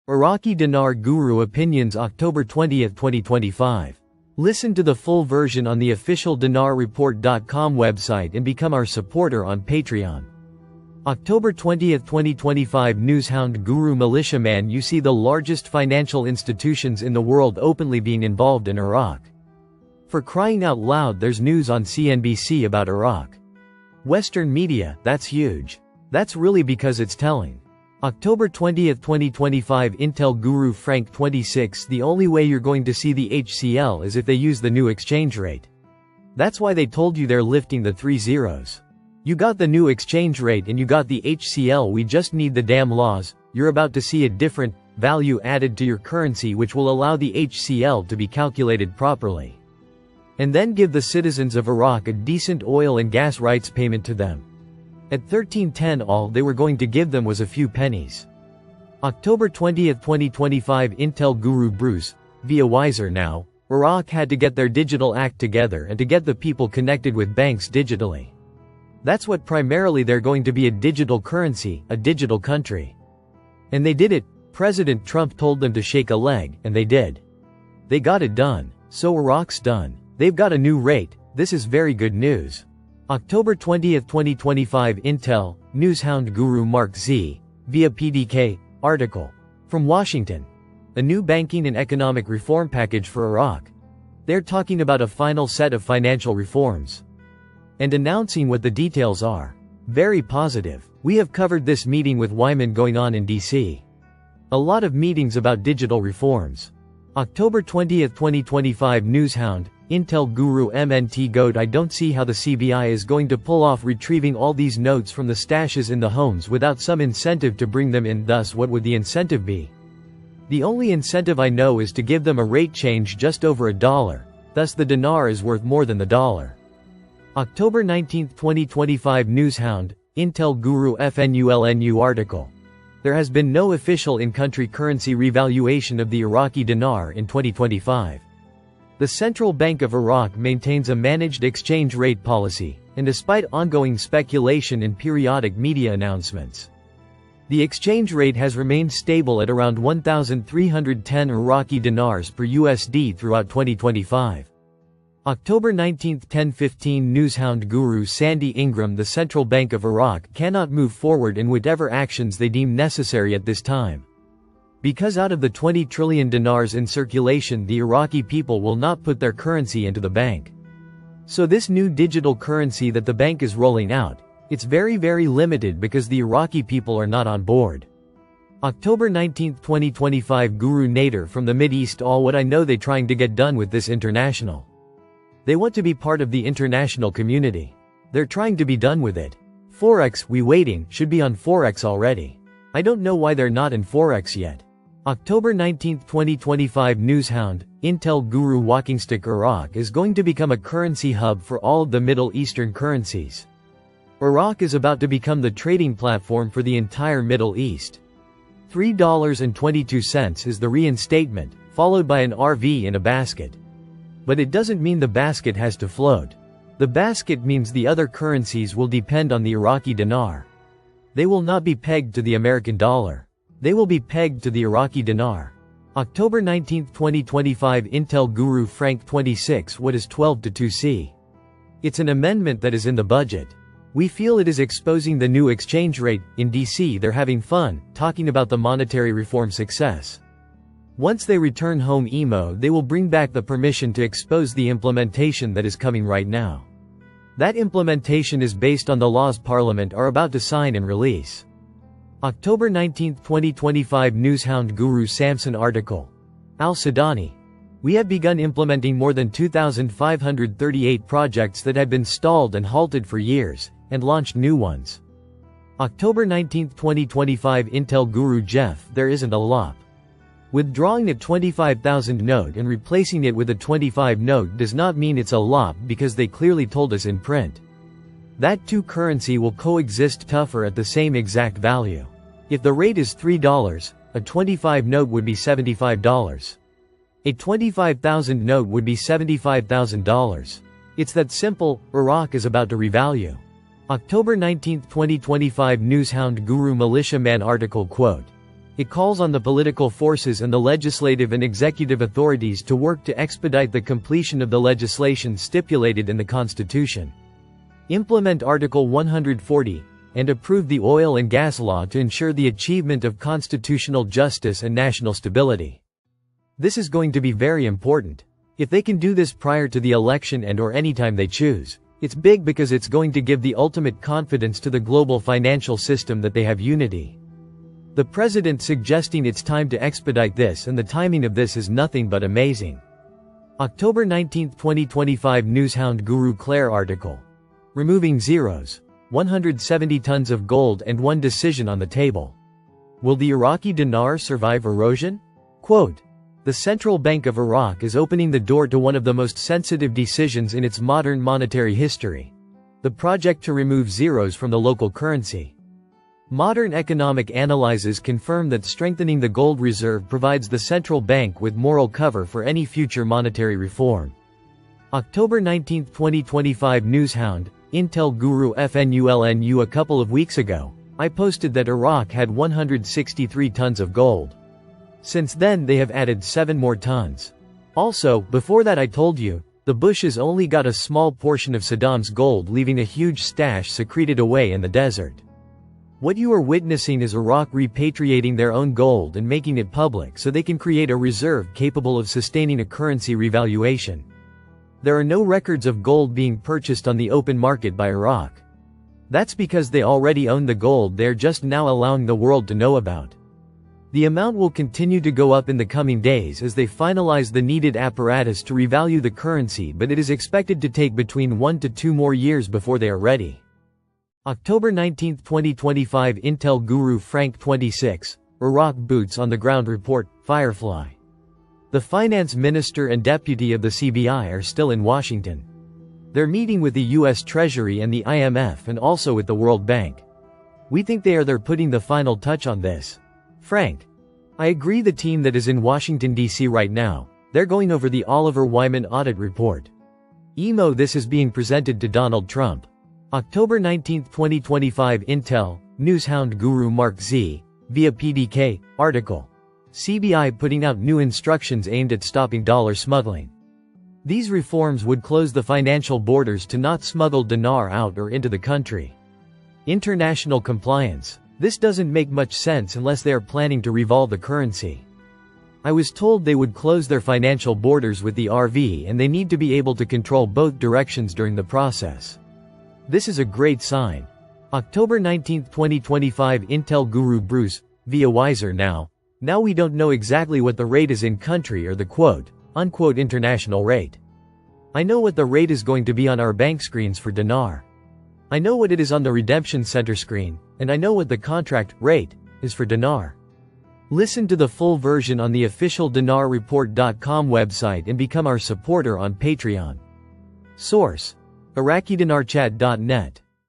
Iraqi Dinar Guru Opinions October 20, 2025. Listen to the full version on the official dinarreport.com website and become our supporter on Patreon. October 20, 2025 Newshound Guru Militiaman. You see the largest financial institutions in the world openly being involved in Iraq. For crying out loud, there's news on CNBC about Iraq. Western media, that's huge. That's really because it's telling. October 20, 2025 Intel Guru Frank 26. The only way you're going to see the HCL is if they use the new exchange rate. That's why they told you they're lifting the 3 zeros. You got the new exchange rate and you got the HCL. We just need the damn laws. You're about to see a different value added to your currency which will allow the HCL to be calculated properly. And then give the citizens of Iraq a decent oil and gas rights payment to them. At 1310 all they were going to give them was a few pennies. October 20, 2025 Intel Guru Bruce, via Wiser Now, Iraq had to get their digital act together and to get the people connected with banks digitally. That's what primarily they're going to be, a digital currency, a digital country. And they did it. President Trump told them to shake a leg, and they did. They got it done. So Iraq's done. They've got a new rate. This is very good news. October 20, 2025 Intel, Newshound Guru Mark Z, via PDK, article. From Washington. A new banking and economic reform package for Iraq. They're talking about a final set of financial reforms. And announcing what the details are. Very positive. We have covered this meeting with Wyman going on in DC. A lot of meetings about digital reforms. October 20, 2025 Newshound, Intel Guru MNT Goat. I don't see how the CBI is going to pull off retrieving all these notes from the stashes in the homes without some incentive to bring them in. Thus, what would the incentive be? The only incentive I know is to give them a rate change just over $1. Thus the dinar is worth more than the dollar. October 19, 2025 Newshound, Intel Guru FNULNU article. There has been no official in-country currency revaluation of the Iraqi dinar in 2025. The Central Bank of Iraq maintains a managed exchange rate policy, and despite ongoing speculation and periodic media announcements, the exchange rate has remained stable at around 1,310 Iraqi dinars per USD throughout 2025. October 19, 10:15 Newshound Guru Sandy Ingram. The Central Bank of Iraq cannot move forward in whatever actions they deem necessary at this time. Because out of the 20 trillion dinars in circulation, the Iraqi people will not put their currency into the bank. So this new digital currency that the bank is rolling out, it's very limited because the Iraqi people are not on board. October 19, 2025 Guru Nader from the Mideast. All what I know they trying to get done with this international. They want to be part of the international community. They're trying to be done with it. Forex, we waiting, should be on Forex already. I don't know why they're not in Forex yet. October 19, 2025 Newshound, Intel Guru Walkingstick. Iraq is going to become a currency hub for all of the Middle Eastern currencies. Iraq is about to become the trading platform for the entire Middle East. $3.22 is the reinstatement, followed by an RV in a basket. But it doesn't mean the basket has to float. The basket means the other currencies will depend on the Iraqi dinar. They will not be pegged to the American dollar. They will be pegged to the Iraqi dinar. October 19, 2025 Intel Guru Frank 26. What is 12-2C? It's an amendment that is in the budget. We feel it is exposing the new exchange rate. In DC they're having fun, talking about the monetary reform success. Once they return home they will bring back the permission to expose the implementation that is coming right now. That implementation is based on the laws Parliament are about to sign and release. October 19, 2025 Newshound Guru Samson article. Al-Sudani. We have begun implementing more than 2,538 projects that had been stalled and halted for years, and launched new ones. October 19, 2025 Intel Guru Jeff. There isn't a LOP. Withdrawing a 25,000 note and replacing it with a 25 note does not mean it's a LOP because they clearly told us in print. That two currency will coexist tougher at the same exact value. If the rate is $3, a 25 note would be $75. A 25,000 note would be $75,000. It's that simple. Iraq is about to revalue. October 19, 2025 Newshound Guru Militiaman article quote. It calls on the political forces and the legislative and executive authorities to work to expedite the completion of the legislation stipulated in the Constitution. Implement Article 140, and approve the oil and gas law to ensure the achievement of constitutional justice and national stability. This is going to be very important. If they can do this prior to the election and/or anytime they choose, it's big because it's going to give the ultimate confidence to the global financial system that they have unity. The president suggesting it's time to expedite this, and the timing of this is nothing but amazing. October 19, 2025 Newshound Guru Claire article. Removing zeros. 170 tons of gold and one decision on the table. Will the Iraqi dinar survive erosion? Quote, the Central Bank of Iraq is opening the door to one of the most sensitive decisions in its modern monetary history. The project to remove zeros from the local currency. Modern economic analyses confirm that strengthening the gold reserve provides the central bank with moral cover for any future monetary reform. October 19, 2025 Newshound, Intel Guru FNULNU. A couple of weeks ago, I posted that Iraq had 163 tons of gold. Since then they have added 7 more tons. Also, before that I told you, the Bushes only got a small portion of Saddam's gold, leaving a huge stash secreted away in the desert. What you are witnessing is Iraq repatriating their own gold and making it public so they can create a reserve capable of sustaining a currency revaluation. There are no records of gold being purchased on the open market by Iraq. That's because they already own the gold they're just now allowing the world to know about. The amount will continue to go up in the coming days as they finalize the needed apparatus to revalue the currency, but it is expected to take between 1 to 2 more years before they are ready. October 19, 2025 Intel Guru Frank 26, Iraq Boots on the Ground Report, Firefly. The finance minister and deputy of the CBI are still in Washington. They're meeting with the U.S. Treasury and the IMF and also with the World Bank. We think they're putting the final touch on this. Frank. I agree. The team that is in Washington, D.C. right now, they're going over the Oliver Wyman audit report. Emo. This is being presented to Donald Trump. October 19, 2025 Intel, Newshound Guru Mark Z, via PDK, article. CBI putting out new instructions aimed at stopping dollar smuggling. These reforms would close the financial borders to not smuggle dinar out or into the country. International compliance. This doesn't make much sense unless they are planning to revolve the currency. I was told they would close their financial borders with the RV, and they need to be able to control both directions during the process. This is a great sign. October 19, 2025 Intel Guru Bruce, via Wiser Now. Now we don't know exactly what the rate is in country or the quote-unquote international rate. I know what the rate is going to be on our bank screens for dinar. I know what it is on the redemption center screen, and I know what the contract rate is for dinar. Listen to the full version on the official dinarreport.com website and become our supporter on Patreon. Source: IraqiDinarChat.net